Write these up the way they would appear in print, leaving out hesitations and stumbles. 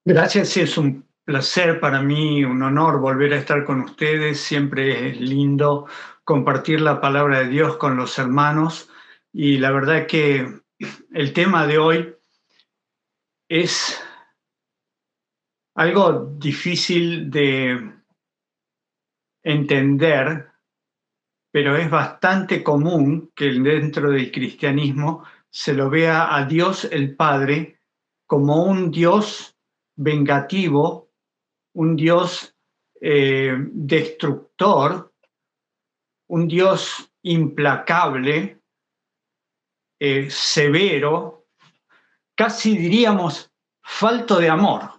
Gracias, sí, es un placer para mí, un honor volver a estar con ustedes. Siempre es lindo compartir la palabra de Dios con los hermanos y la verdad que el tema de hoy es algo difícil de entender, pero es bastante común que dentro del cristianismo se lo vea a Dios el Padre como un Dios vengativo, un Dios destructor, un Dios implacable, severo, casi diríamos falto de amor.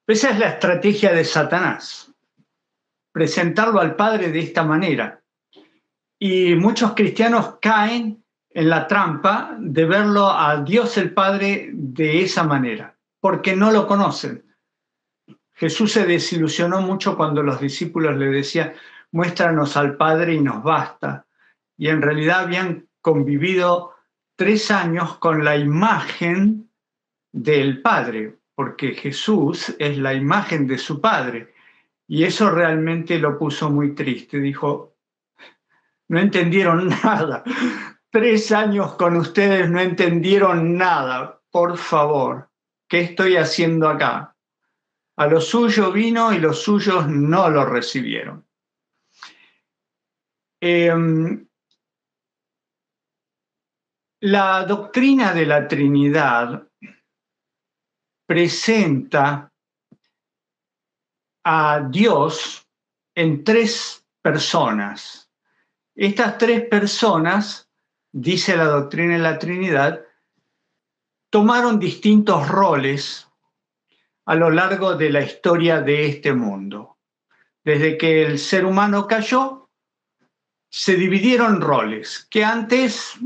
Esa es la estrategia de Satanás, presentarlo al Padre de esta manera. Y muchos cristianos caen en la trampa de verlo a Dios el Padre de esa manera, porque no lo conocen. Jesús se desilusionó mucho cuando los discípulos le decían, muéstranos al Padre y nos basta. Y en realidad habían convivido 3 años con la imagen del Padre, porque Jesús es la imagen de su Padre. Y eso realmente lo puso muy triste. Dijo, no entendieron nada. 3 años con ustedes no entendieron nada. Por favor, ¿qué estoy haciendo acá? A lo suyo vino y los suyos no lo recibieron. La doctrina de la Trinidad presenta a Dios en 3 personas. Estas 3 personas, dice la doctrina de la Trinidad, tomaron distintos roles a lo largo de la historia de este mundo. Desde que el ser humano cayó, se dividieron roles que antes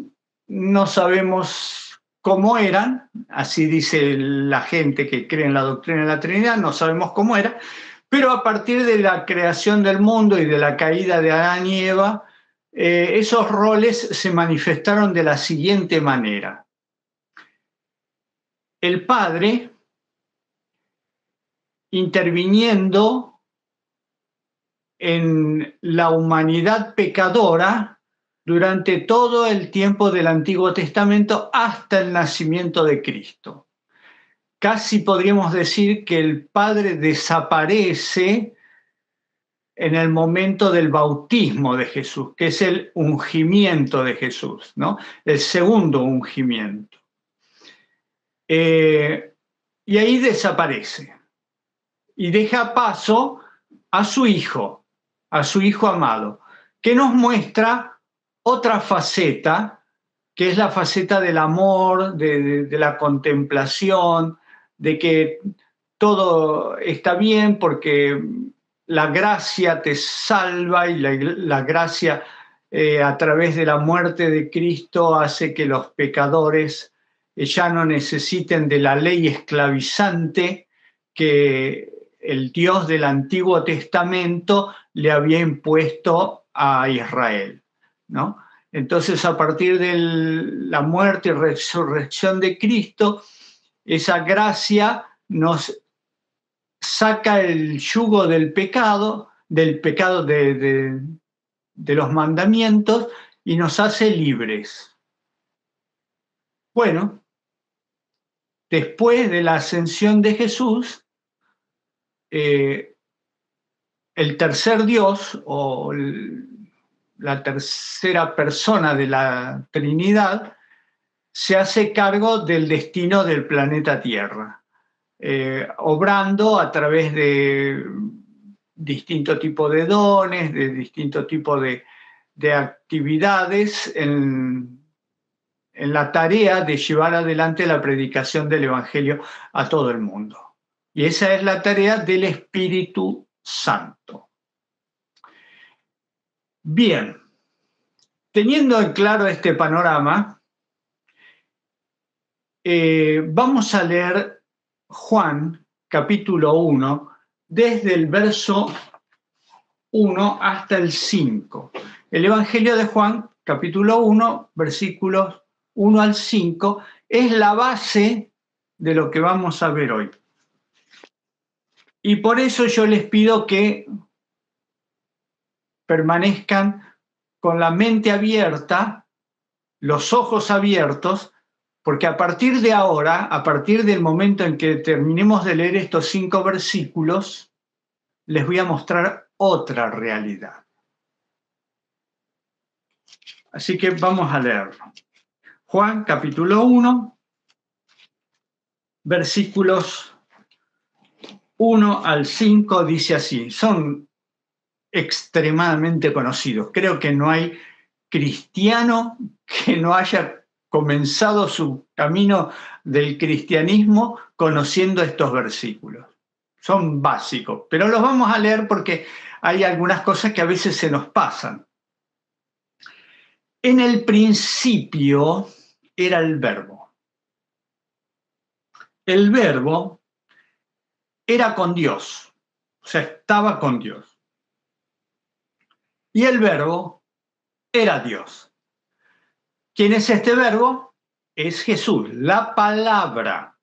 no sabemos cómo eran, así dice la gente que cree en la doctrina de la Trinidad, no sabemos cómo era, pero a partir de la creación del mundo y de la caída de Adán y Eva, esos roles se manifestaron de la siguiente manera. El Padre interviniendo en la humanidad pecadora durante todo el tiempo del Antiguo Testamento hasta el nacimiento de Cristo. Casi podríamos decir que el Padre desaparece en el momento del bautismo de Jesús, que es el ungimiento de Jesús, ¿no? El segundo ungimiento. Y ahí desaparece y deja paso a su Hijo amado, que nos muestra otra faceta, que es la faceta del amor, de la contemplación, de que todo está bien porque la gracia te salva y la gracia a través de la muerte de Cristo hace que los pecadores ya no necesiten de la ley esclavizante que el Dios del Antiguo Testamento le había impuesto a Israel, ¿no? Entonces, a partir de la muerte y resurrección de Cristo, esa gracia nos saca el yugo del pecado de los mandamientos y nos hace libres. Bueno, después de la ascensión de Jesús, el tercer Dios o la tercera persona de la Trinidad se hace cargo del destino del planeta Tierra, obrando a través de distinto tipo de dones, de distinto tipo de actividades en la tarea de llevar adelante la predicación del Evangelio a todo el mundo. Y esa es la tarea del Espíritu Santo. Bien, teniendo en claro este panorama, vamos a leer Juan capítulo 1, desde el verso 1 hasta el 5. El Evangelio de Juan capítulo 1, versículos 1 al 5, es la base de lo que vamos a ver hoy. Y por eso yo les pido que permanezcan con la mente abierta, los ojos abiertos, porque a partir de ahora, a partir del momento en que terminemos de leer estos 5 versículos, les voy a mostrar otra realidad. Así que vamos a leerlo. Juan capítulo 1, versículos 1 al 5 dice así, son extremadamente conocidos. Creo que no hay cristiano que no haya comenzado su camino del cristianismo conociendo estos versículos. Son básicos, pero los vamos a leer porque hay algunas cosas que a veces se nos pasan. En el principio era el verbo. El verbo era con Dios, o sea, estaba con Dios. Y el verbo era Dios. ¿Quién es este verbo? Es Jesús, la palabra.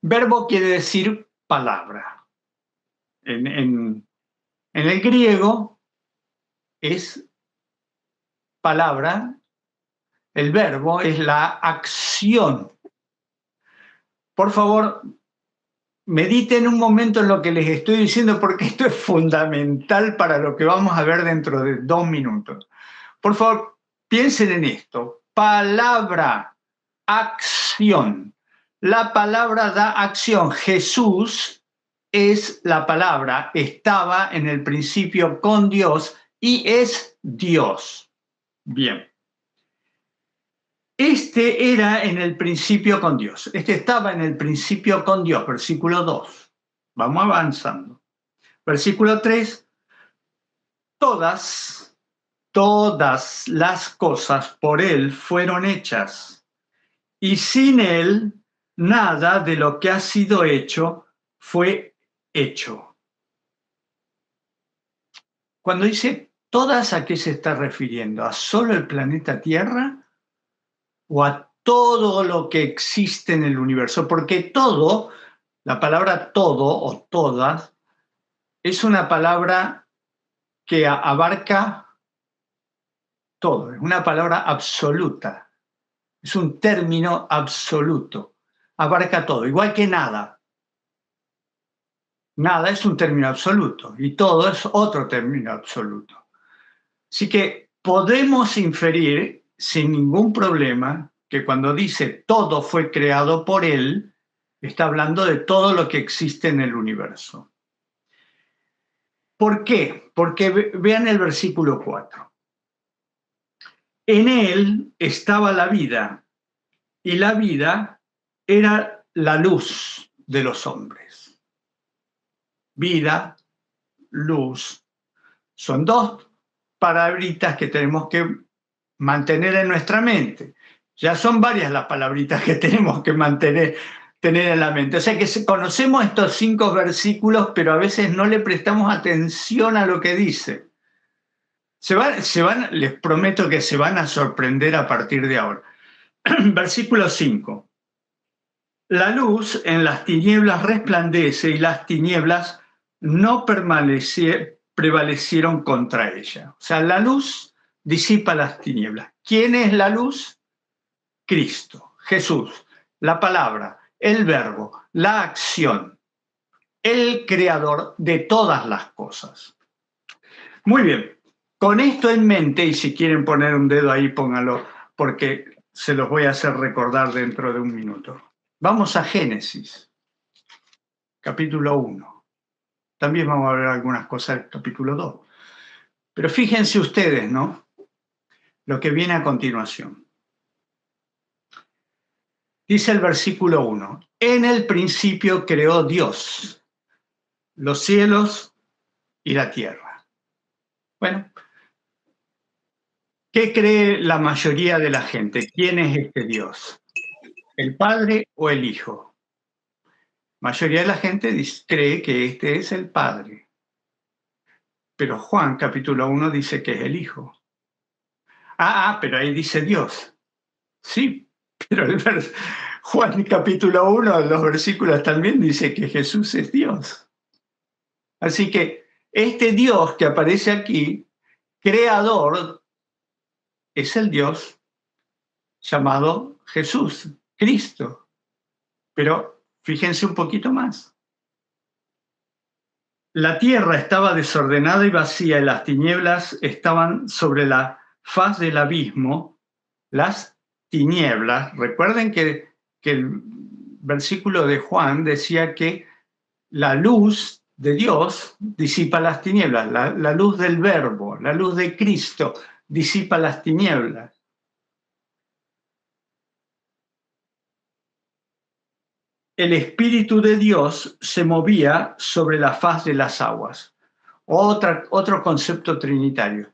Verbo quiere decir palabra. En el griego es palabra, el verbo es la acción. Por favor, mediten un momento en lo que les estoy diciendo porque esto es fundamental para lo que vamos a ver dentro de 2 minutos. Por favor, piensen en esto. Palabra, acción. La palabra da acción. Jesús es la palabra, estaba en el principio con Dios y es Dios. Bien. Este era en el principio con Dios. Este estaba en el principio con Dios, versículo 2. Vamos avanzando. Versículo 3. Todas las cosas por Él fueron hechas, y sin Él nada de lo que ha sido hecho fue hecho. Cuando dice todas, ¿a qué se está refiriendo? ¿A solo el planeta Tierra o a todo lo que existe en el universo? Porque todo, la palabra todo o todas, es una palabra que abarca todo, es una palabra absoluta, es un término absoluto, abarca todo, igual que nada. Nada es un término absoluto y todo es otro término absoluto. Así que podemos inferir sin ningún problema que cuando dice todo fue creado por Él, está hablando de todo lo que existe en el universo. ¿Por qué? Porque vean el versículo 4. En Él estaba la vida, y la vida era la luz de los hombres. Vida, luz, son 2 palabritas que tenemos que mantener en nuestra mente. Ya son varias las palabritas que tenemos que tener en la mente. O sea que conocemos estos 5 versículos, pero a veces no le prestamos atención a lo que dice. Les prometo que se van a sorprender a partir de ahora. Versículo 5. La luz en las tinieblas resplandece y las tinieblas no prevalecieron contra ella. O sea, la luz disipa las tinieblas. ¿Quién es la luz? Cristo, Jesús, la palabra, el verbo, la acción, el creador de todas las cosas. Muy bien, con esto en mente, y si quieren poner un dedo ahí, pónganlo, porque se los voy a hacer recordar dentro de un minuto. Vamos a Génesis, capítulo 1. También vamos a ver algunas cosas del capítulo 2. Pero fíjense ustedes, ¿no? Lo que viene a continuación. Dice el versículo 1, en el principio creó Dios los cielos y la tierra. Bueno, ¿qué cree la mayoría de la gente? ¿Quién es este Dios? ¿El Padre o el Hijo? La mayoría de la gente cree que este es el Padre. Pero Juan, capítulo 1, dice que es el Hijo. Pero ahí dice Dios. Sí, pero Juan capítulo 1, los versículos también dice que Jesús es Dios. Así que este Dios que aparece aquí, creador, es el Dios llamado Jesús, Cristo. Pero fíjense un poquito más. La tierra estaba desordenada y vacía y las tinieblas estaban sobre la faz del abismo. Las tinieblas, recuerden que el versículo de Juan decía que la luz de Dios disipa las tinieblas, la luz del Verbo, la luz de Cristo disipa las tinieblas. El Espíritu de Dios se movía sobre la faz de las aguas. Otro concepto trinitario.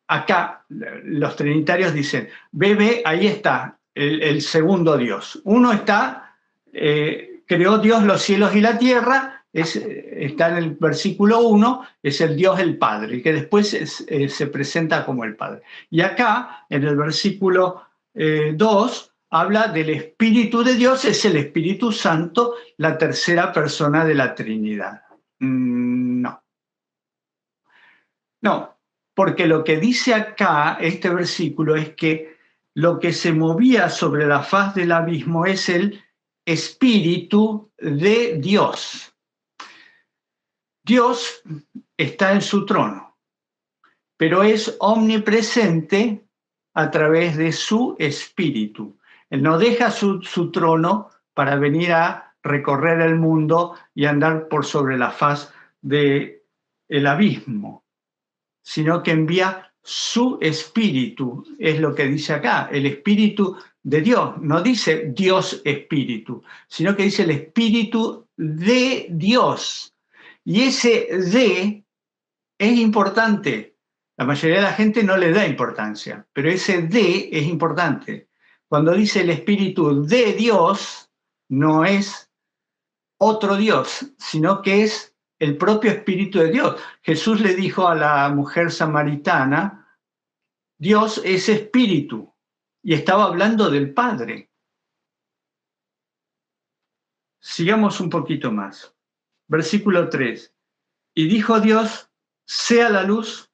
Acá los trinitarios dicen, ve, ahí está el segundo Dios. Uno está, creó Dios los cielos y la tierra, está en el versículo 1, es el Dios el Padre, que después se presenta como el Padre. Y acá, en el versículo 2, habla del Espíritu de Dios, es el Espíritu Santo, la tercera persona de la Trinidad. No. No, porque lo que dice acá este versículo es que lo que se movía sobre la faz del abismo es el Espíritu de Dios. Dios está en su trono, pero es omnipresente a través de su Espíritu. Él no deja su trono para venir a recorrer el mundo y andar por sobre la faz del abismo, sino que envía su Espíritu, es lo que dice acá, el Espíritu de Dios. No dice Dios Espíritu, sino que dice el Espíritu de Dios. Y ese de es importante. La mayoría de la gente no le da importancia, pero ese de es importante. Cuando dice el Espíritu de Dios, no es otro Dios, sino que es el propio Espíritu de Dios. Jesús le dijo a la mujer samaritana, Dios es Espíritu, y estaba hablando del Padre. Sigamos un poquito más. Versículo 3. Y dijo Dios, sea la luz,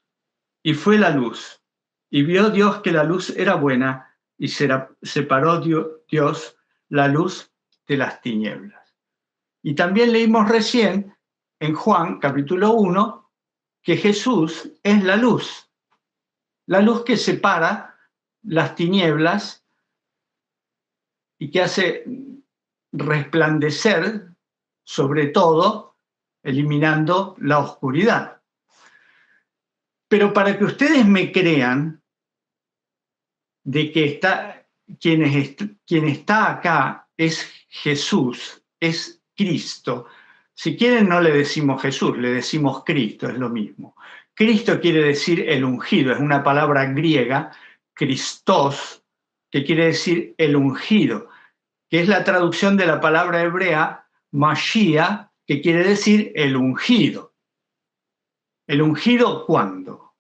y fue la luz. Y vio Dios que la luz era buena, y separó Dios la luz de las tinieblas. Y también leímos recién en Juan capítulo 1 que Jesús es la luz que separa las tinieblas y que hace resplandecer sobre todo, eliminando la oscuridad. Pero para que ustedes me crean de que quien está acá es Jesús, es Cristo. Si quieren no le decimos Jesús, le decimos Cristo, es lo mismo. Cristo quiere decir el ungido, es una palabra griega, Christos, que quiere decir el ungido, que es la traducción de la palabra hebrea Mashiach, que quiere decir el ungido. ¿El ungido cuándo?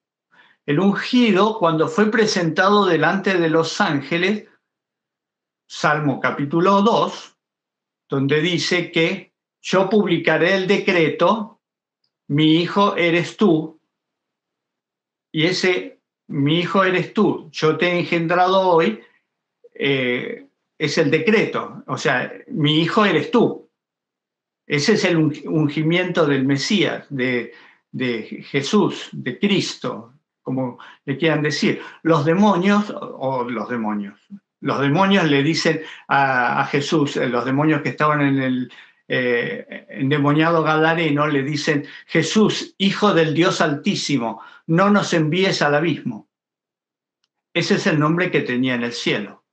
El ungido cuando fue presentado delante de los ángeles, Salmo capítulo 2, donde dice que yo publicaré el decreto, mi hijo eres tú, y ese mi hijo eres tú, yo te he engendrado hoy, es el decreto, o sea, mi hijo eres tú. Ese es el ungimiento del Mesías, de Jesús, de Cristo, como le quieran decir. Los demonios le dicen a Jesús, los demonios que estaban en el endemoniado gadareno, le dicen, Jesús, hijo del Dios Altísimo, no nos envíes al abismo. Ese es el nombre que tenía en el cielo,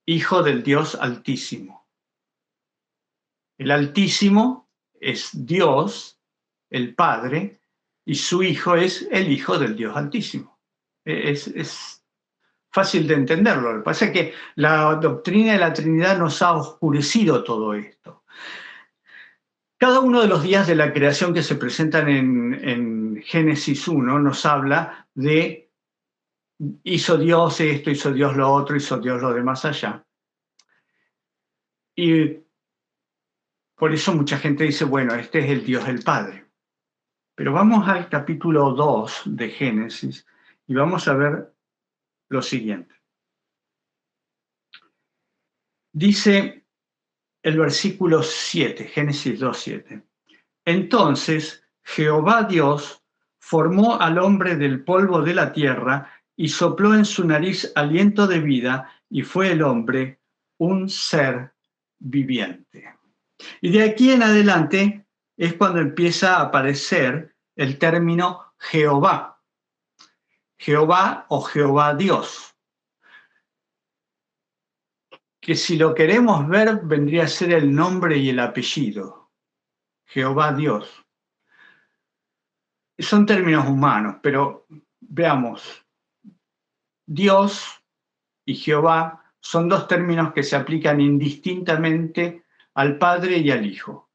hijo del Dios Altísimo. El Altísimo es Dios, el Padre, y su Hijo es el Hijo del Dios Altísimo. Es fácil de entenderlo. Lo que pasa es que la doctrina de la Trinidad nos ha oscurecido todo esto. Cada uno de los días de la creación que se presentan en Génesis 1 nos habla de hizo Dios esto, hizo Dios lo otro, hizo Dios lo de más allá. Y por eso mucha gente dice, bueno, este es el Dios del Padre. Pero vamos al capítulo 2 de Génesis y vamos a ver lo siguiente. Dice el versículo 7, Génesis 2:7. Entonces Jehová Dios formó al hombre del polvo de la tierra y sopló en su nariz aliento de vida, y fue el hombre un ser viviente. Y de aquí en adelante es cuando empieza a aparecer el término Jehová. Jehová o Jehová Dios, que si lo queremos ver vendría a ser el nombre y el apellido. Jehová Dios. Son términos humanos, pero veamos, Dios y Jehová son dos términos que se aplican indistintamente al Padre y al Hijo,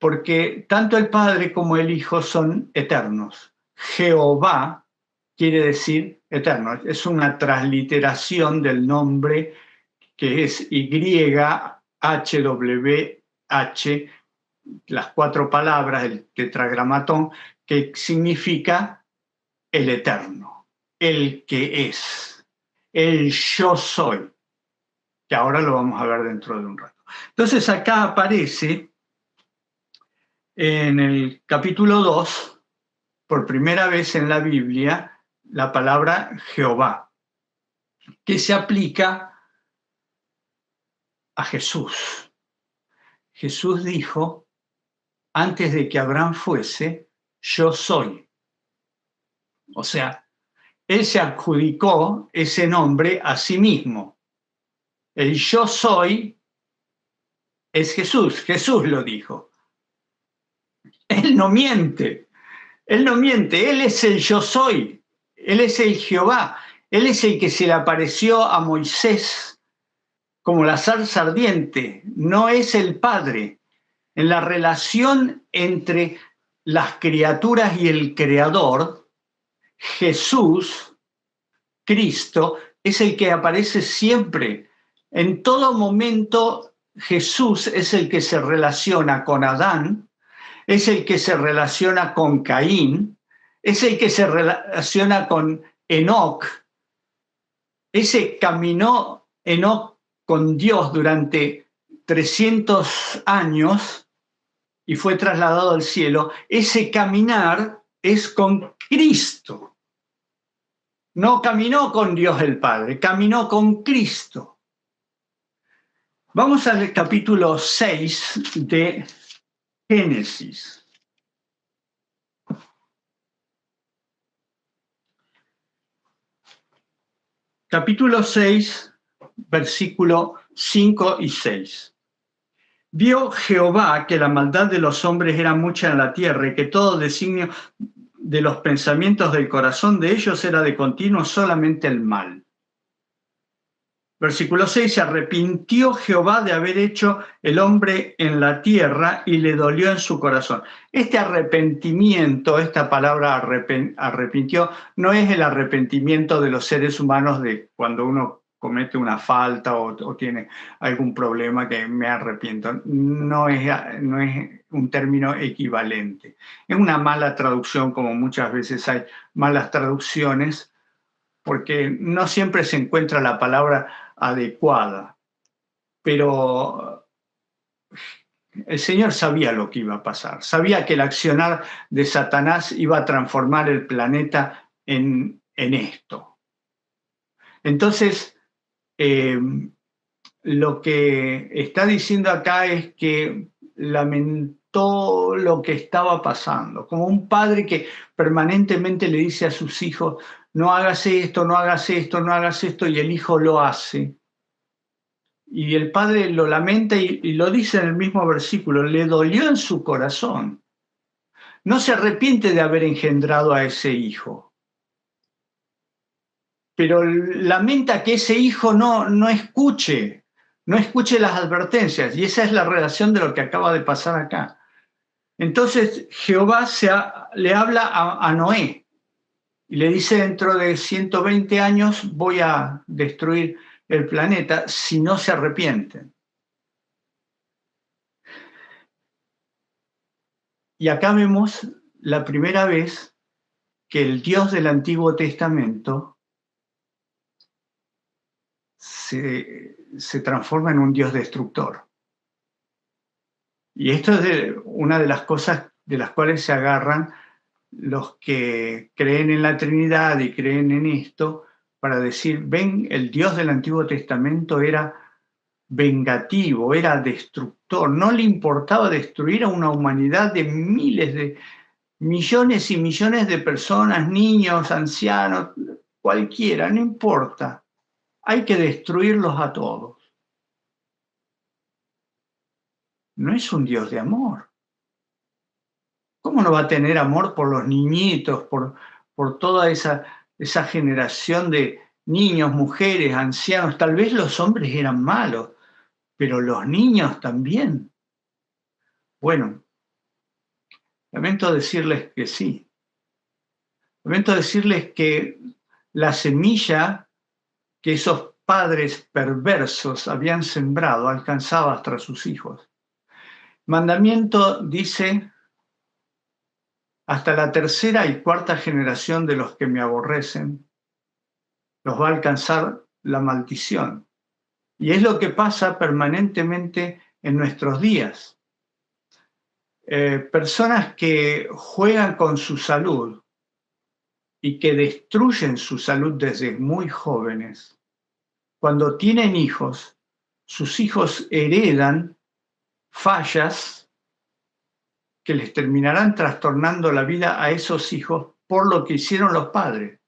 porque tanto el Padre como el Hijo son eternos. Jehová quiere decir eterno, es una transliteración del nombre que es YHWH, las cuatro palabras, el tetragramatón, que significa el eterno, el que es, el yo soy, que ahora lo vamos a ver dentro de un rato. Entonces acá aparece en el capítulo 2, por primera vez en la Biblia, la palabra Jehová, que se aplica a Jesús. Jesús dijo, antes de que Abraham fuese, yo soy. O sea, él se adjudicó ese nombre a sí mismo. El yo soy es Jesús, Jesús lo dijo. Él no miente, él no miente, él es el yo soy, él es el Jehová, él es el que se le apareció a Moisés como la zarza ardiente, no es el Padre. En la relación entre las criaturas y el Creador, Jesús, Cristo, es el que aparece siempre. En todo momento, Jesús es el que se relaciona con Adán, es el que se relaciona con Caín, es el que se relaciona con Enoc. Ese caminó Enoc con Dios durante 300 años y fue trasladado al cielo. Ese caminar es con Cristo. No caminó con Dios el Padre, caminó con Cristo. Vamos al capítulo 6 de Génesis. Capítulo 6, versículo 5 y 6. Vio Jehová que la maldad de los hombres era mucha en la tierra y que todo designio de los pensamientos del corazón de ellos era de continuo solamente el mal. Versículo 6, se arrepintió Jehová de haber hecho el hombre en la tierra y le dolió en su corazón. Este arrepentimiento, esta palabra arrepintió, no es el arrepentimiento de los seres humanos de cuando uno comete una falta o tiene algún problema que me arrepiento. No es un término equivalente. Es una mala traducción, como muchas veces hay malas traducciones, porque no siempre se encuentra la palabra adecuada, pero el Señor sabía lo que iba a pasar, sabía que el accionar de Satanás iba a transformar el planeta en esto. Entonces, lo que está diciendo acá es que lamentó lo que estaba pasando, como un padre que permanentemente le dice a sus hijos, no hagas esto, no hagas esto, no hagas esto, y el hijo lo hace. Y el padre lo lamenta y lo dice en el mismo versículo, le dolió en su corazón. No se arrepiente de haber engendrado a ese hijo, pero lamenta que ese hijo no escuche las advertencias, y esa es la relación de lo que acaba de pasar acá. Entonces Jehová le habla a Noé y le dice, dentro de 120 años voy a destruir el planeta si no se arrepienten. Y acá vemos la primera vez que el Dios del Antiguo Testamento se transforma en un Dios destructor. Y esto es una de las cosas de las cuales se agarran los que creen en la Trinidad y creen en esto para decir, ven, el Dios del Antiguo Testamento era vengativo, era destructor, no le importaba destruir a una humanidad de miles de millones y millones de personas, niños, ancianos, cualquiera, no importa. Hay que destruirlos a todos. No es un Dios de amor. ¿Cómo no va a tener amor por los niñitos, por toda esa generación de niños, mujeres, ancianos? Tal vez los hombres eran malos, pero los niños también. Bueno, lamento decirles que sí. Lamento decirles que la semilla que esos padres perversos habían sembrado alcanzaba hasta sus hijos. Mandamiento dice, hasta la tercera y cuarta generación de los que me aborrecen, los va a alcanzar la maldición. Y es lo que pasa permanentemente en nuestros días. Personas que juegan con su salud y que destruyen su salud desde muy jóvenes. Cuando tienen hijos, sus hijos heredan fallas que les terminarán trastornando la vida a esos hijos por lo que hicieron los padres.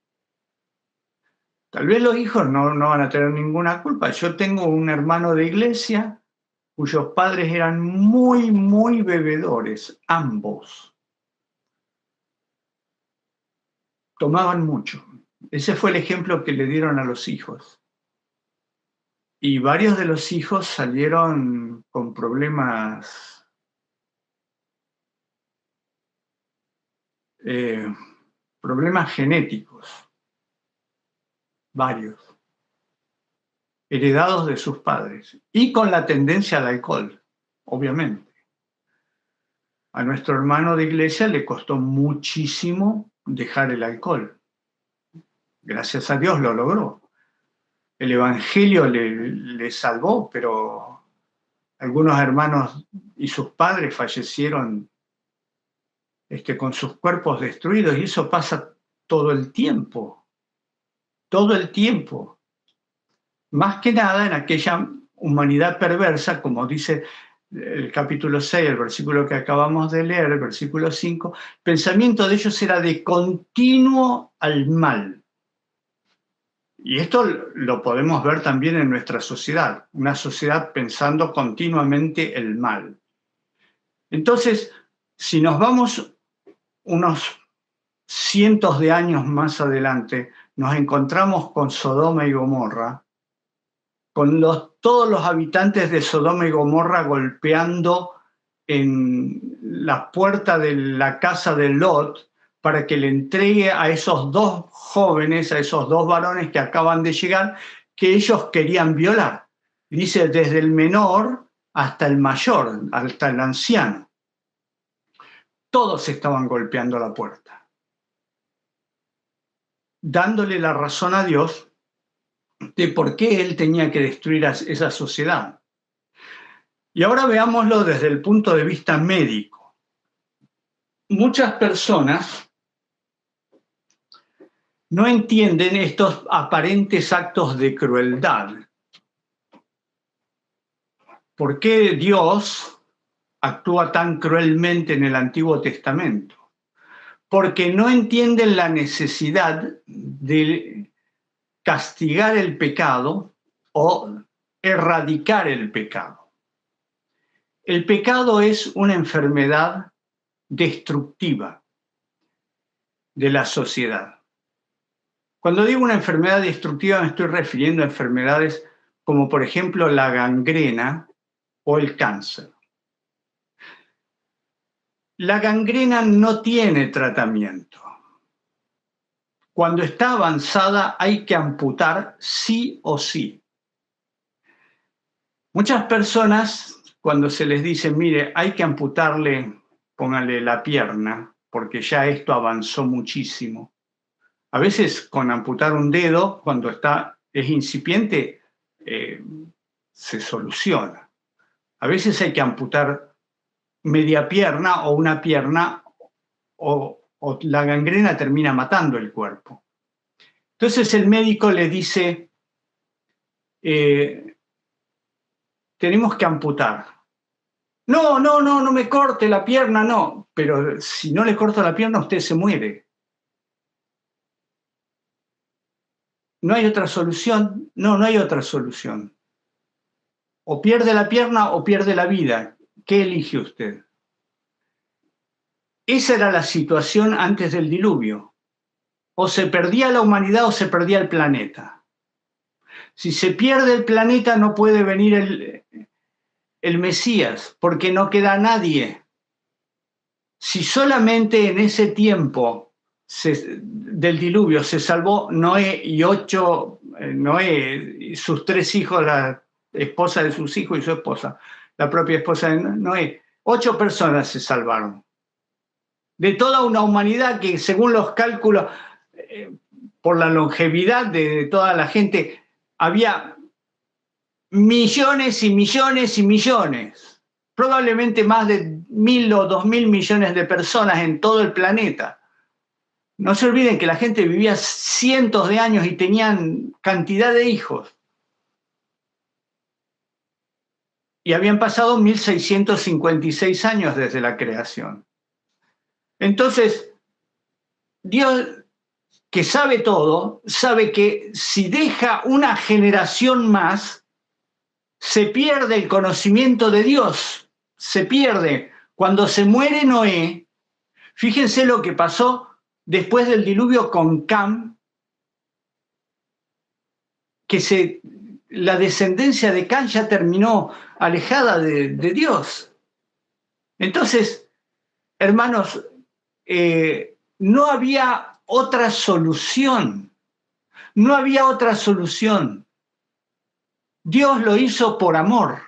Tal vez los hijos no van a tener ninguna culpa. Yo tengo un hermano de iglesia cuyos padres eran muy, muy bebedores, ambos. Tomaban mucho. Ese fue el ejemplo que le dieron a los hijos. Y varios de los hijos salieron con problemas genéticos, varios, heredados de sus padres, y con la tendencia al alcohol, obviamente. A nuestro hermano de iglesia le costó muchísimo dejar el alcohol. Gracias a Dios lo logró. El Evangelio le salvó, pero algunos hermanos y sus padres fallecieron con sus cuerpos destruidos, y eso pasa todo el tiempo. Todo el tiempo. Más que nada en aquella humanidad perversa, como dice el capítulo 6, el versículo que acabamos de leer, el versículo 5, el pensamiento de ellos era de continuo al mal. Y esto lo podemos ver también en nuestra sociedad, una sociedad pensando continuamente el mal. Entonces, si nos vamos unos cientos de años más adelante, nos encontramos con Sodoma y Gomorra, con todos los habitantes de Sodoma y Gomorra golpeando en la puerta de la casa de Lot para que le entregue a esos dos jóvenes, a esos dos varones que acaban de llegar, que ellos querían violar. Dice, desde el menor hasta el mayor, hasta el anciano. Todos estaban golpeando la puerta, dándole la razón a Dios de por qué él tenía que destruir esa sociedad. Y ahora veámoslo desde el punto de vista médico. Muchas personas no entienden estos aparentes actos de crueldad. ¿Por qué Dios actúa tan cruelmente en el Antiguo Testamento? Porque no entienden la necesidad de castigar el pecado o erradicar el pecado. El pecado es una enfermedad destructiva de la sociedad. Cuando digo una enfermedad destructiva me estoy refiriendo a enfermedades como por ejemplo la gangrena o el cáncer. La gangrena no tiene tratamiento. Cuando está avanzada hay que amputar sí o sí. Muchas personas, cuando se les dice, mire, hay que amputarle pónganle la pierna, porque ya esto avanzó muchísimo. A veces con amputar un dedo, cuando es incipiente, se soluciona. A veces hay que amputar media pierna o una pierna, o la gangrena termina matando el cuerpo. Entonces el médico le dice, tenemos que amputar. No me corte la pierna, no. Pero si no le corto la pierna, usted se muere. ¿No hay otra solución? No hay otra solución. O pierde la pierna o pierde la vida. ¿Qué elige usted? Esa era la situación antes del diluvio. O se perdía la humanidad o se perdía el planeta. Si se pierde el planeta no puede venir el Mesías, porque no queda nadie. Si solamente en ese tiempo del diluvio se salvó Noé y sus 3 hijos, la esposa de sus hijos y su esposa, la propia esposa de Noé, 8 personas se salvaron. De toda una humanidad que, según los cálculos, por la longevidad de toda la gente, había millones y millones y millones, probablemente más de 1.000 o 2.000 millones de personas en todo el planeta. No se olviden que la gente vivía cientos de años y tenían cantidad de hijos. Y habían pasado 1.656 años desde la creación. Entonces, Dios, que sabe todo, sabe que si deja una generación más, se pierde el conocimiento de Dios, se pierde. Cuando se muere Noé, fíjense lo que pasó después del diluvio con Cam, que la descendencia de Cam ya terminó alejada de Dios. Entonces, hermanos, no había otra solución, no había otra solución. Dios lo hizo por amor,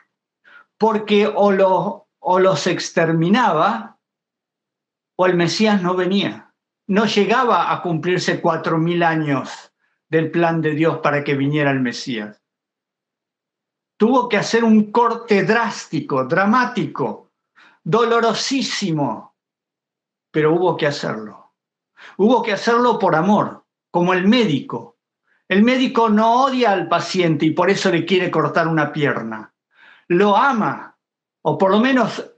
porque o los exterminaba o el Mesías no venía. No llegaba a cumplirse 4.000 años del plan de Dios para que viniera el Mesías. Tuvo que hacer un corte drástico, dramático, dolorosísimo, pero hubo que hacerlo. Hubo que hacerlo por amor, como el médico. El médico no odia al paciente y por eso le quiere cortar una pierna. Lo ama, o por lo menos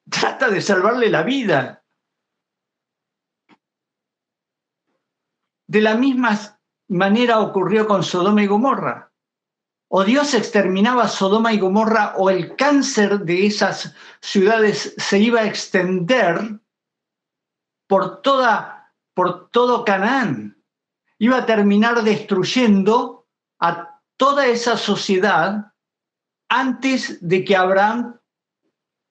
trata de salvarle la vida. De la misma manera ocurrió con Sodoma y Gomorra. O Dios exterminaba Sodoma y Gomorra o el cáncer de esas ciudades se iba a extender por todo Canaán. Iba a terminar destruyendo a toda esa sociedad antes de que Abraham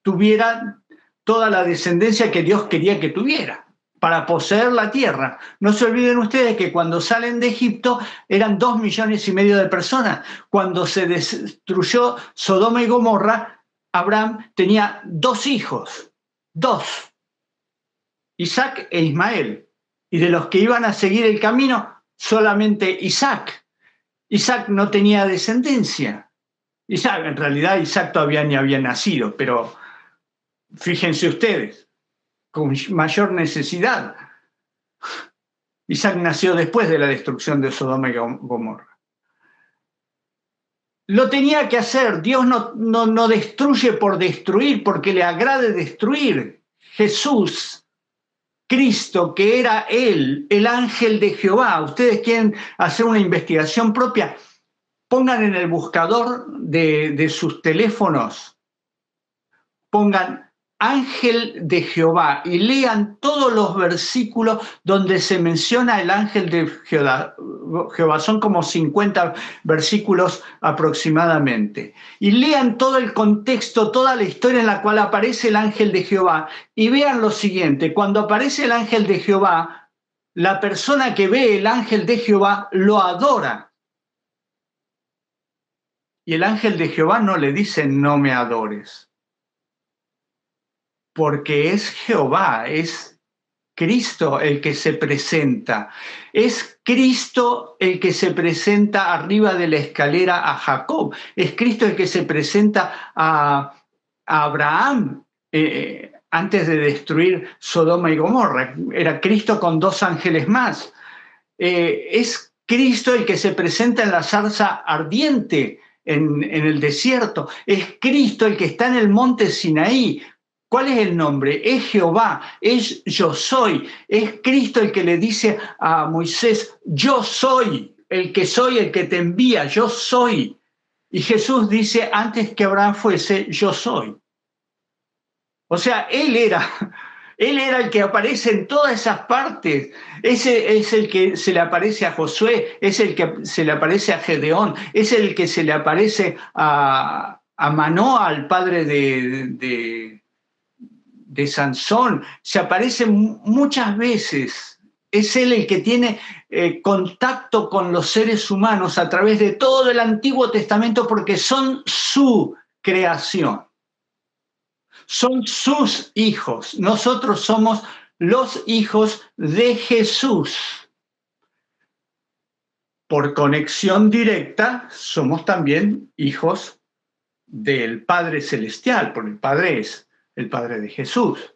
tuviera toda la descendencia que Dios quería que tuviera para poseer la tierra. No se olviden ustedes que cuando salen de Egipto eran 2,5 millones de personas. Cuando se destruyó Sodoma y Gomorra, Abraham tenía 2 hijos, 2, Isaac e Ismael. Y de los que iban a seguir el camino, solamente Isaac. Isaac no tenía descendencia. En realidad Isaac todavía ni había nacido, pero fíjense ustedes, con mayor necesidad. Isaac nació después de la destrucción de Sodoma y Gomorra. Lo tenía que hacer. Dios no destruye por destruir, porque le agrade destruir. Jesús, Cristo, que era Él, el ángel de Jehová. Ustedes quieren hacer una investigación propia, pongan en el buscador de sus teléfonos, pongan ángel de Jehová y lean todos los versículos donde se menciona el ángel de Jehová. Son como 50 versículos aproximadamente. Y lean todo el contexto, toda la historia en la cual aparece el ángel de Jehová. Y vean lo siguiente: cuando aparece el ángel de Jehová, la persona que ve el ángel de Jehová lo adora. Y el ángel de Jehová no le dice no me adores. porque es Jehová, es Cristo el que se presenta. Es Cristo el que se presenta arriba de la escalera a Jacob. Es Cristo el que se presenta a Abraham antes de destruir Sodoma y Gomorra. Era Cristo con 2 ángeles más. Es Cristo el que se presenta en la zarza ardiente en el desierto. Es Cristo el que está en el monte Sinaí. ¿Cuál es el nombre? Es Jehová, es yo soy. Es Cristo el que le dice a Moisés, yo soy el que te envía, yo soy. Y Jesús dice, antes que Abraham fuese, yo soy. O sea, Él era el que aparece en todas esas partes. Ese es el que se le aparece a Josué, es el que se le aparece a Gedeón, es el que se le aparece a Manoa, al padre de Sansón. Se aparece muchas veces. Es Él el que tiene contacto con los seres humanos a través de todo el Antiguo Testamento porque son su creación. Son sus hijos. Nosotros somos los hijos de Jesús. Por conexión directa, somos también hijos del Padre Celestial, porque el Padre es el Padre de Jesús.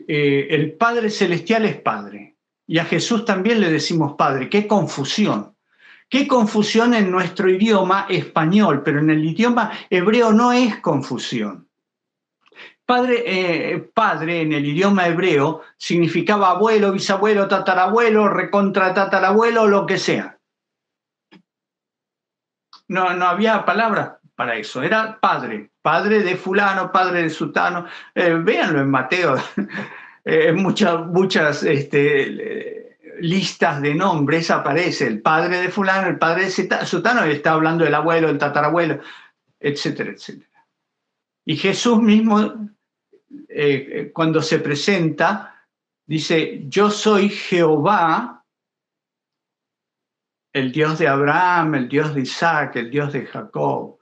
El Padre Celestial es Padre, y a Jesús también le decimos Padre. ¡Qué confusión! ¡Qué confusión en nuestro idioma español! Pero en el idioma hebreo no es confusión. Padre en el idioma hebreo significaba abuelo, bisabuelo, tatarabuelo, recontra tatarabuelo, lo que sea. No había palabra para eso, era padre de fulano, padre de sutano. Véanlo en Mateo, muchas listas de nombres aparece el padre de fulano, el padre de sutano, y está hablando del abuelo, el tatarabuelo, etcétera, etcétera. Y Jesús mismo, cuando se presenta, dice, yo soy Jehová, el Dios de Abraham, el Dios de Isaac, el Dios de Jacob,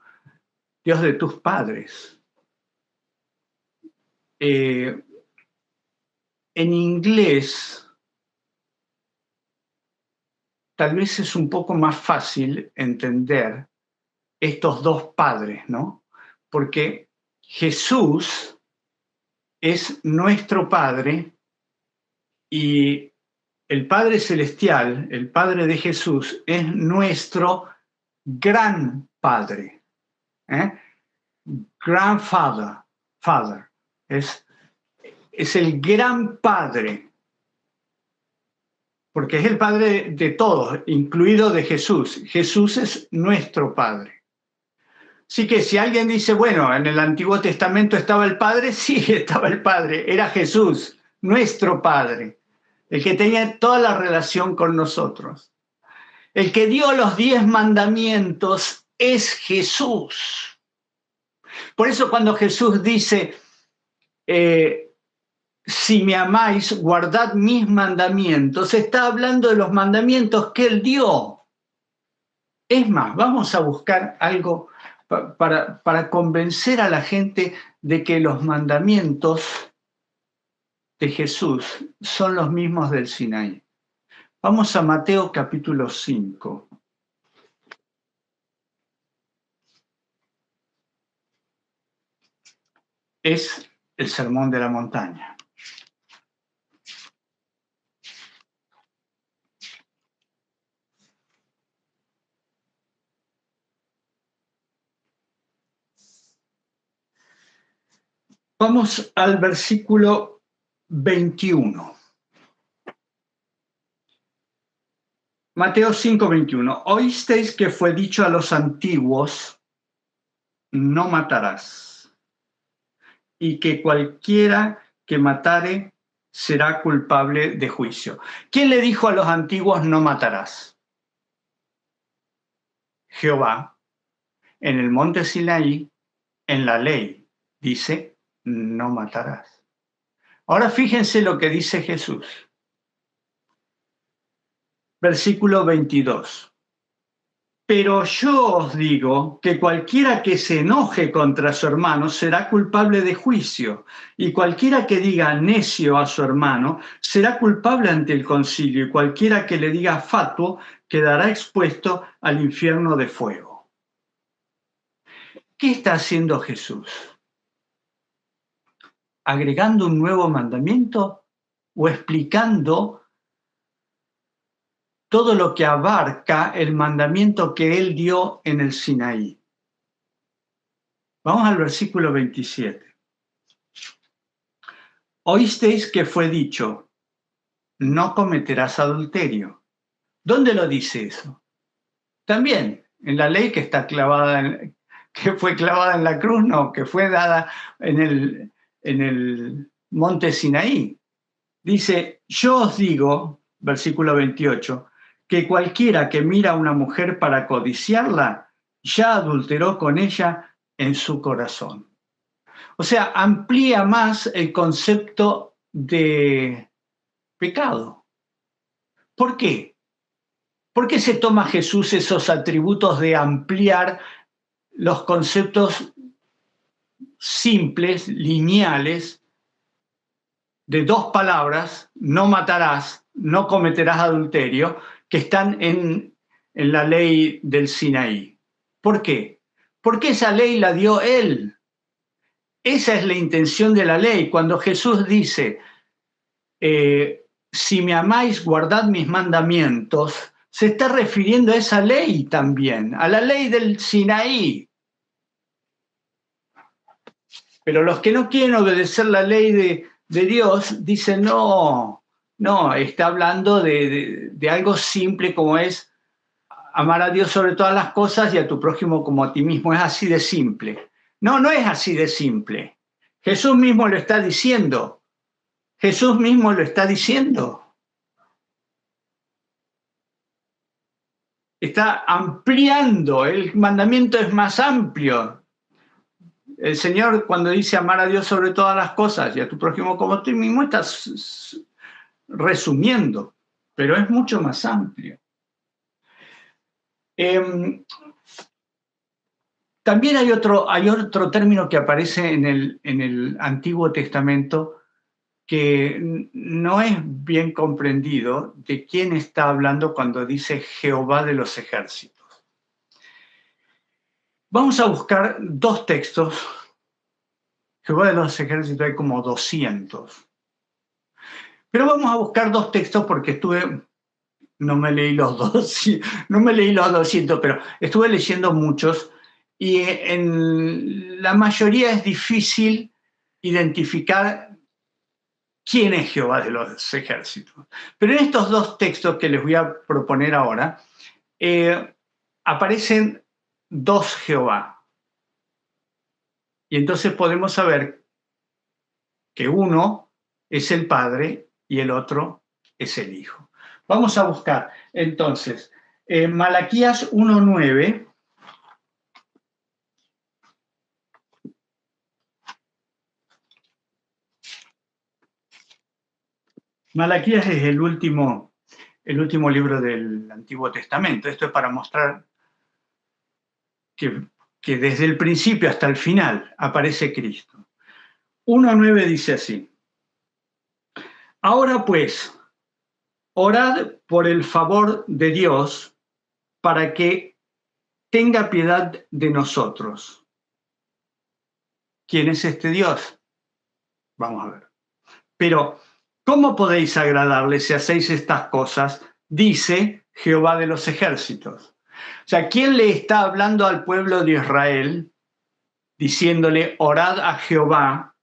Dios de tus padres. En inglés, tal vez es un poco más fácil entender estos dos padres, ¿no? Porque Jesús es nuestro Padre y el Padre Celestial, el Padre de Jesús, es nuestro gran Padre. Grandfather, Father, es el gran Padre, porque es el Padre de todos, incluido de Jesús. Jesús es nuestro Padre. Así que si alguien dice, bueno, en el Antiguo Testamento estaba el Padre, sí, estaba el Padre, era Jesús, nuestro Padre, el que tenía toda la relación con nosotros. El que dio los 10 mandamientos es Jesús. Por eso cuando Jesús dice, si me amáis, guardad mis mandamientos, está hablando de los mandamientos que Él dio. Es más, vamos a buscar algo para convencer a la gente de que los mandamientos de Jesús son los mismos del Sinaí. Vamos a Mateo capítulo 5. Es el Sermón de la Montaña. Vamos al versículo 21. Mateo 5, 21. Oísteis que fue dicho a los antiguos, no matarás, y que cualquiera que matare será culpable de juicio. ¿Quién le dijo a los antiguos no matarás? Jehová, en el monte Sinaí, en la ley, dice, no matarás. Ahora fíjense lo que dice Jesús. Versículo 22. Pero yo os digo que cualquiera que se enoje contra su hermano será culpable de juicio, y cualquiera que diga necio a su hermano será culpable ante el concilio, y cualquiera que le diga fatuo quedará expuesto al infierno de fuego. ¿Qué está haciendo Jesús? ¿Agregando un nuevo mandamiento o explicando todo lo que abarca el mandamiento que él dio en el Sinaí? Vamos al versículo 27. Oísteis que fue dicho, no cometerás adulterio. ¿Dónde lo dice eso? También en la ley que está clavada, que fue clavada en la cruz, no, que fue dada en el monte Sinaí. Dice, yo os digo, versículo 28, que cualquiera que mira a una mujer para codiciarla, ya adulteró con ella en su corazón. O sea, amplía más el concepto de pecado. ¿Por qué? ¿Por qué se toma Jesús esos atributos de ampliar los conceptos simples, lineales, de dos palabras, no matarás, no cometerás adulterio, que están en la ley del Sinaí? ¿Por qué? Porque esa ley la dio él. Esa es la intención de la ley. Cuando Jesús dice, si me amáis, guardad mis mandamientos, se está refiriendo a esa ley también, a la ley del Sinaí. Pero los que no quieren obedecer la ley de Dios dicen, no, está hablando de algo simple como es amar a Dios sobre todas las cosas y a tu prójimo como a ti mismo. Es así de simple. No, no es así de simple. Jesús mismo lo está diciendo. Jesús mismo lo está diciendo. Está ampliando, el mandamiento es más amplio. El Señor, cuando dice amar a Dios sobre todas las cosas y a tu prójimo como a ti mismo, está resumiendo, pero es mucho más amplio. También hay otro término que aparece en el Antiguo Testamento que no es bien comprendido de quién está hablando cuando dice Jehová de los ejércitos. Vamos a buscar dos textos. Jehová de los ejércitos hay como 200. Pero vamos a buscar dos textos porque no me leí los 200, pero estuve leyendo muchos y en la mayoría es difícil identificar quién es Jehová de los ejércitos. Pero en estos dos textos que les voy a proponer ahora, aparecen dos Jehová. Y entonces podemos saber que uno es el Padre y el otro es el Hijo. Vamos a buscar entonces Malaquías 1:9. Malaquías es el último libro del Antiguo Testamento. Esto es para mostrar que desde el principio hasta el final aparece Cristo. 1:9 dice así: ahora pues, orad por el favor de Dios para que tenga piedad de nosotros. ¿Quién es este Dios? Vamos a ver. Pero, ¿cómo podéis agradarle si hacéis estas cosas? Dice Jehová de los ejércitos. O sea, ¿quién le está hablando al pueblo de Israel diciéndole, orad a Jehová,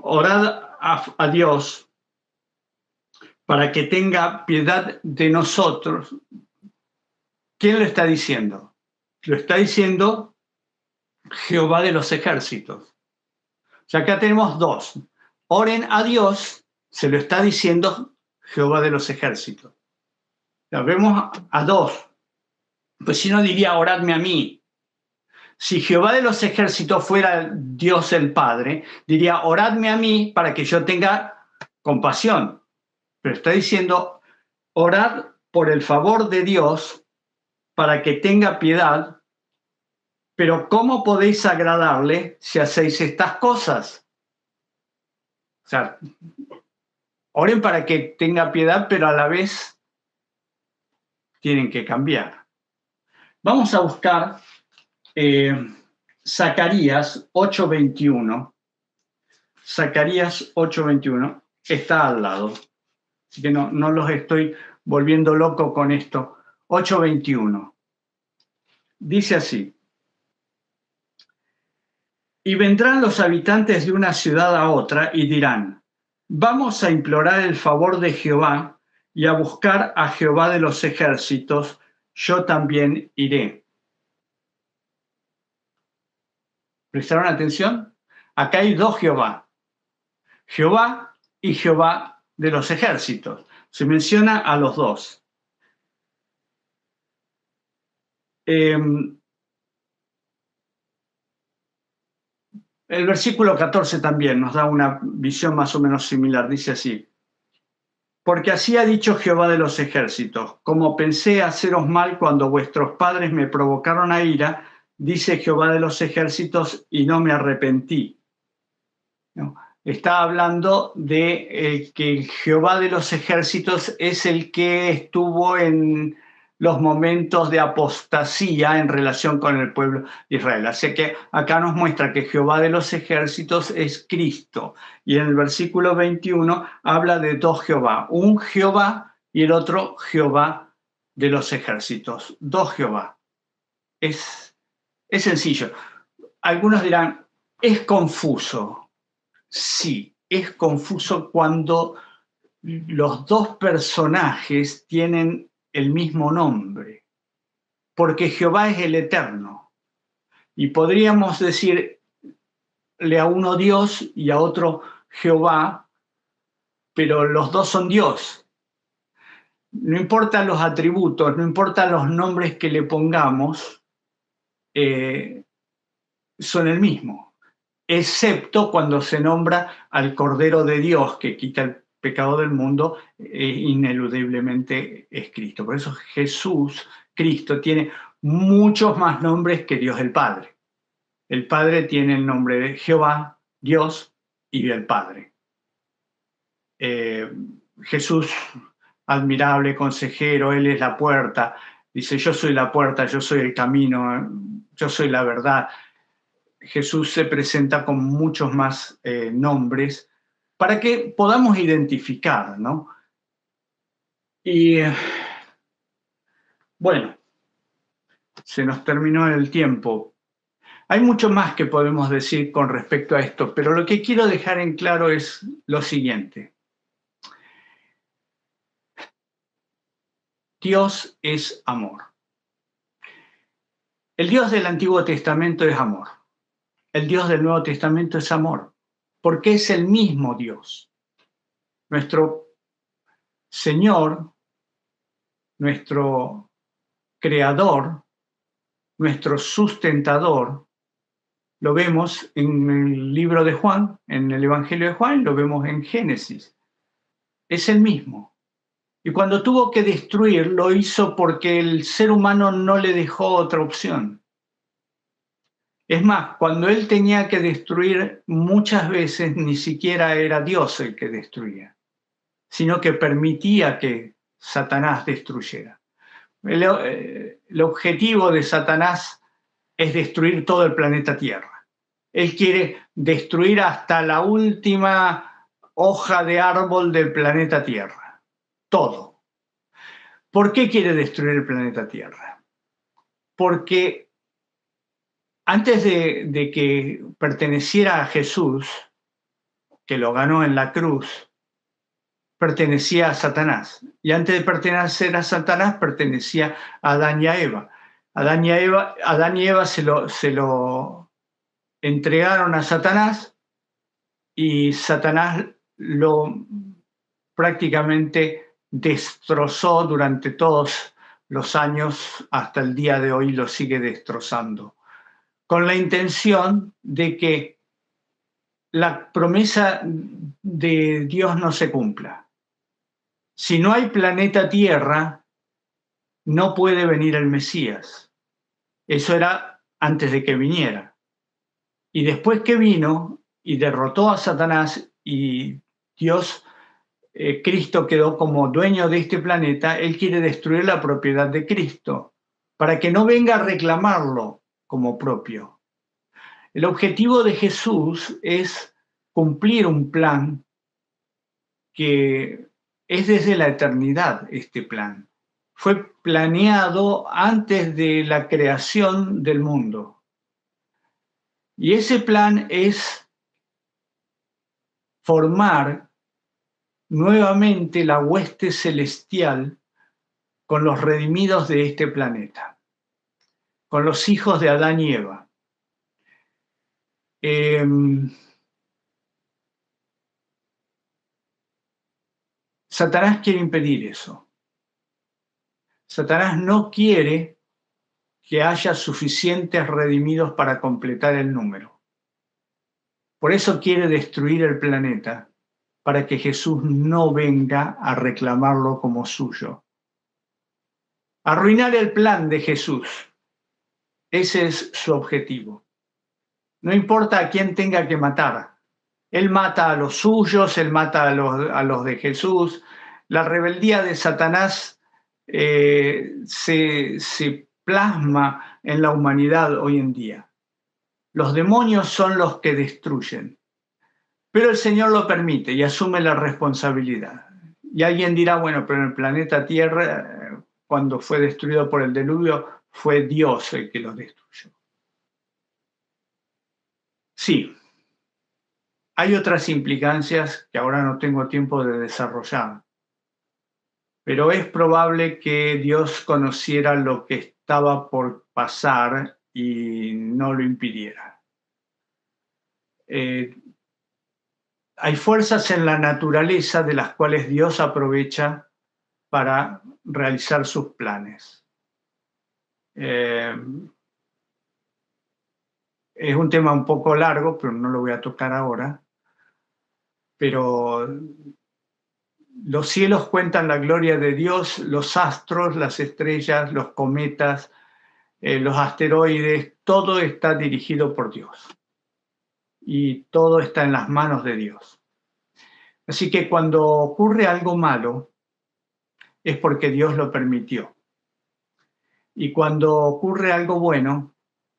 orad a Dios para que tenga piedad de nosotros? ¿Quién lo está diciendo? Lo está diciendo Jehová de los ejércitos. O sea, acá tenemos dos. Oren a Dios, se lo está diciendo Jehová de los ejércitos. O sea, vemos a dos. Pues si no diría, oradme a mí. Si Jehová de los ejércitos fuera Dios el Padre, diría, oradme a mí para que yo tenga compasión. Pero está diciendo, orad por el favor de Dios para que tenga piedad, pero ¿cómo podéis agradarle si hacéis estas cosas? O sea, oren para que tenga piedad, pero a la vez tienen que cambiar. Vamos a buscar Zacarías 8:21. Zacarías 8:21 está al lado. Así que no los estoy volviendo loco con esto. 8:21. Dice así: y vendrán los habitantes de una ciudad a otra y dirán, vamos a implorar el favor de Jehová y a buscar a Jehová de los ejércitos, yo también iré. ¿Prestaron atención? Acá hay dos Jehová. Jehová y Jehová de los ejércitos. Se menciona a los dos. El versículo 14 también nos da una visión más o menos similar. Dice así: porque así ha dicho Jehová de los ejércitos, como pensé haceros mal cuando vuestros padres me provocaron a ira, dice Jehová de los ejércitos, y no me arrepentí. ¿No? Está hablando de que Jehová de los ejércitos es el que estuvo en los momentos de apostasía en relación con el pueblo de Israel. Así que acá nos muestra que Jehová de los ejércitos es Cristo. Y en el versículo 21 habla de dos Jehová, un Jehová y el otro Jehová de los ejércitos. Dos Jehová. Es sencillo. Algunos dirán, es confuso. Sí, es confuso cuando los dos personajes tienen el mismo nombre, porque Jehová es el Eterno. Y podríamos decirle a uno Dios y a otro Jehová, pero los dos son Dios. No importan los atributos, no importan los nombres que le pongamos, son el mismo, excepto cuando se nombra al Cordero de Dios que quita el pecado del mundo, ineludiblemente es Cristo. Por eso Jesús, Cristo, tiene muchos más nombres que Dios el Padre. El Padre tiene el nombre de Jehová, Dios y el Padre. Jesús, admirable consejero, Él es la puerta. Dice, yo soy la puerta, yo soy el camino, yo soy la verdad. Jesús se presenta con muchos más nombres para que podamos identificar, ¿no? Y bueno, se nos terminó el tiempo. Hay mucho más que podemos decir con respecto a esto, pero lo que quiero dejar en claro es lo siguiente. Dios es amor. El Dios del Antiguo Testamento es amor. El Dios del Nuevo Testamento es amor, porque es el mismo Dios. Nuestro Señor, nuestro Creador, nuestro sustentador, lo vemos en el libro de Juan, en el Evangelio de Juan, lo vemos en Génesis. Es el mismo. Y cuando tuvo que destruir, lo hizo porque el ser humano no le dejó otra opción. Es más, cuando él tenía que destruir, muchas veces ni siquiera era Dios el que destruía, sino que permitía que Satanás destruyera. El objetivo de Satanás es destruir todo el planeta Tierra. Él quiere destruir hasta la última hoja de árbol del planeta Tierra. Todo. ¿Por qué quiere destruir el planeta Tierra? Porque antes de que perteneciera a Jesús, que lo ganó en la cruz, pertenecía a Satanás. Y antes de pertenecer a Satanás, pertenecía a Adán y a Eva. Adán y Eva se lo entregaron a Satanás y Satanás lo prácticamente destrozó durante todos los años, hasta el día de hoy lo sigue destrozando, con la intención de que la promesa de Dios no se cumpla. Si no hay planeta Tierra, no puede venir el Mesías. Eso era antes de que viniera. Y después que vino y derrotó a Satanás y Dios, Cristo quedó como dueño de este planeta, Él quiere destruir la propiedad de Cristo para que no venga a reclamarlo como propio. El objetivo de Jesús es cumplir un plan que es desde la eternidad. Este plan fue planeado antes de la creación del mundo. Y ese plan es formar nuevamente la hueste celestial con los redimidos de este planeta, con los hijos de Adán y Eva. Satanás quiere impedir eso. Satanás no quiere que haya suficientes redimidos para completar el número. Por eso quiere destruir el planeta, para que Jesús no venga a reclamarlo como suyo. Arruinar el plan de Jesús. Ese es su objetivo. No importa a quién tenga que matar. Él mata a los suyos, él mata a los de Jesús. La rebeldía de Satanás se plasma en la humanidad hoy en día. Los demonios son los que destruyen, pero el Señor lo permite y asume la responsabilidad. Y alguien dirá, bueno, pero en el planeta Tierra, cuando fue destruido por el diluvio, fue Dios el que lo destruyó. Sí, hay otras implicancias que ahora no tengo tiempo de desarrollar, pero es probable que Dios conociera lo que estaba por pasar y no lo impidiera. Hay fuerzas en la naturaleza de las cuales Dios aprovecha para realizar sus planes. Es un tema un poco largo, pero no lo voy a tocar ahora. Pero los cielos cuentan la gloria de Dios, los astros, las estrellas, los cometas, los asteroides, todo está dirigido por Dios. Y todo está en las manos de Dios. Así que cuando ocurre algo malo, es porque Dios lo permitió. Y cuando ocurre algo bueno,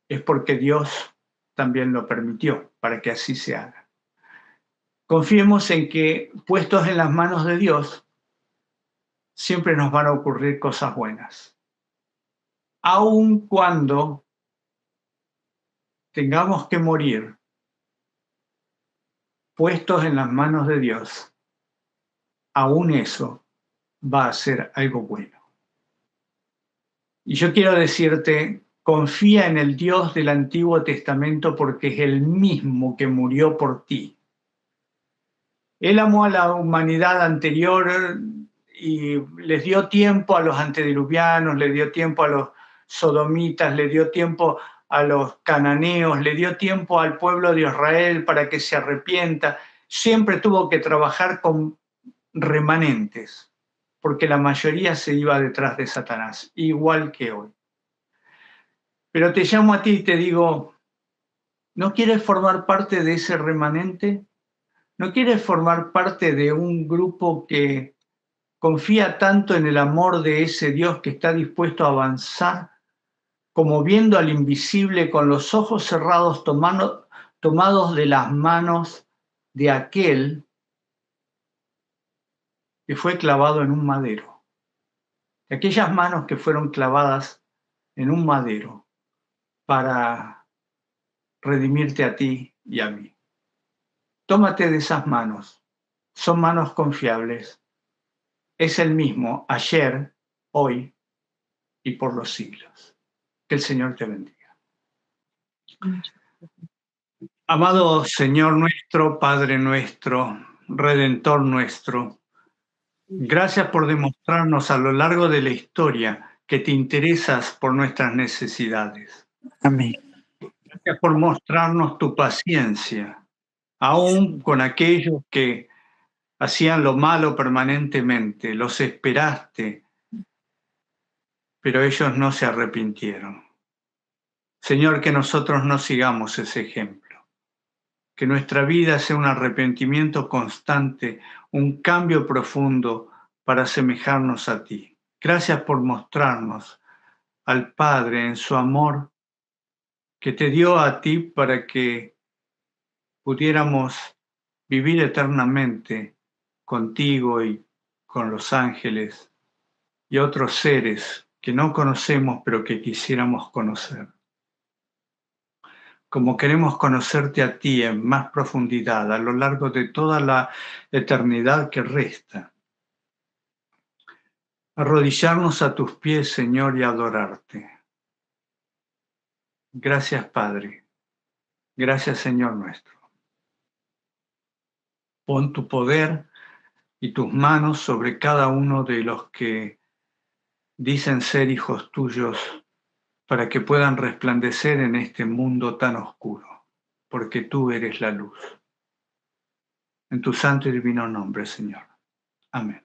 es porque Dios también lo permitió, para que así se haga. Confiemos en que, puestos en las manos de Dios, siempre nos van a ocurrir cosas buenas. Aun cuando tengamos que morir, puestos en las manos de Dios, aún eso va a ser algo bueno. Y yo quiero decirte, confía en el Dios del Antiguo Testamento porque es el mismo que murió por ti. Él amó a la humanidad anterior y les dio tiempo a los antediluvianos, le dio tiempo a los sodomitas, le dio tiempo a los cananeos, le dio tiempo al pueblo de Israel para que se arrepienta. Siempre tuvo que trabajar con remanentes, porque la mayoría se iba detrás de Satanás, igual que hoy. Pero te llamo a ti y te digo, ¿no quieres formar parte de ese remanente? ¿No quieres formar parte de un grupo que confía tanto en el amor de ese Dios que está dispuesto a avanzar, como viendo al invisible con los ojos cerrados, tomados de las manos de aquel que fue clavado en un madero? De aquellas manos que fueron clavadas en un madero para redimirte a ti y a mí. Tómate de esas manos. Son manos confiables. Es el mismo ayer, hoy y por los siglos. Que el Señor te bendiga. Amado Señor nuestro, Padre nuestro, Redentor nuestro, gracias por demostrarnos a lo largo de la historia que te interesas por nuestras necesidades. Amén. Gracias por mostrarnos tu paciencia, aún con aquellos que hacían lo malo permanentemente, los esperaste, pero ellos no se arrepintieron. Señor, que nosotros no sigamos ese ejemplo, que nuestra vida sea un arrepentimiento constante, un cambio profundo para asemejarnos a ti. Gracias por mostrarnos al Padre en su amor que te dio a ti para que pudiéramos vivir eternamente contigo y con los ángeles y otros seres que no conocemos pero que quisiéramos conocer. Como queremos conocerte a ti en más profundidad a lo largo de toda la eternidad que resta. Arrodillarnos a tus pies, Señor, y adorarte. Gracias, Padre. Gracias, Señor nuestro. Pon tu poder y tus manos sobre cada uno de los que dicen ser hijos tuyos para que puedan resplandecer en este mundo tan oscuro, porque tú eres la luz. En tu santo y divino nombre, Señor. Amén.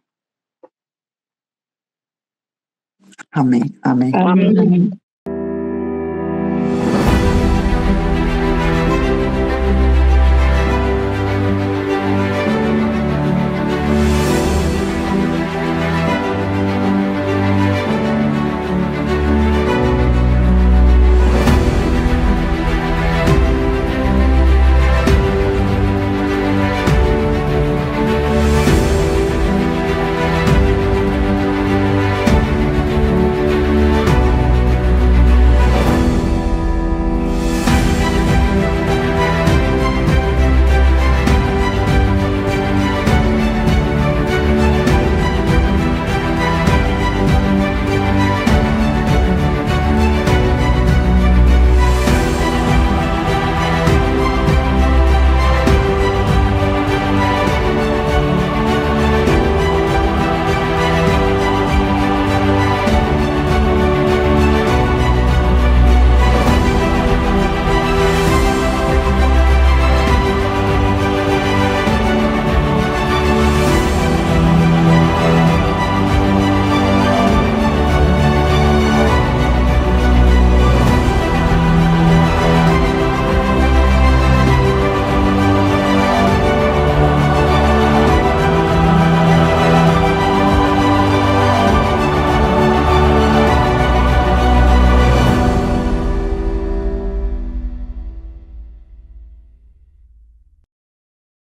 Amén, amén. Amén.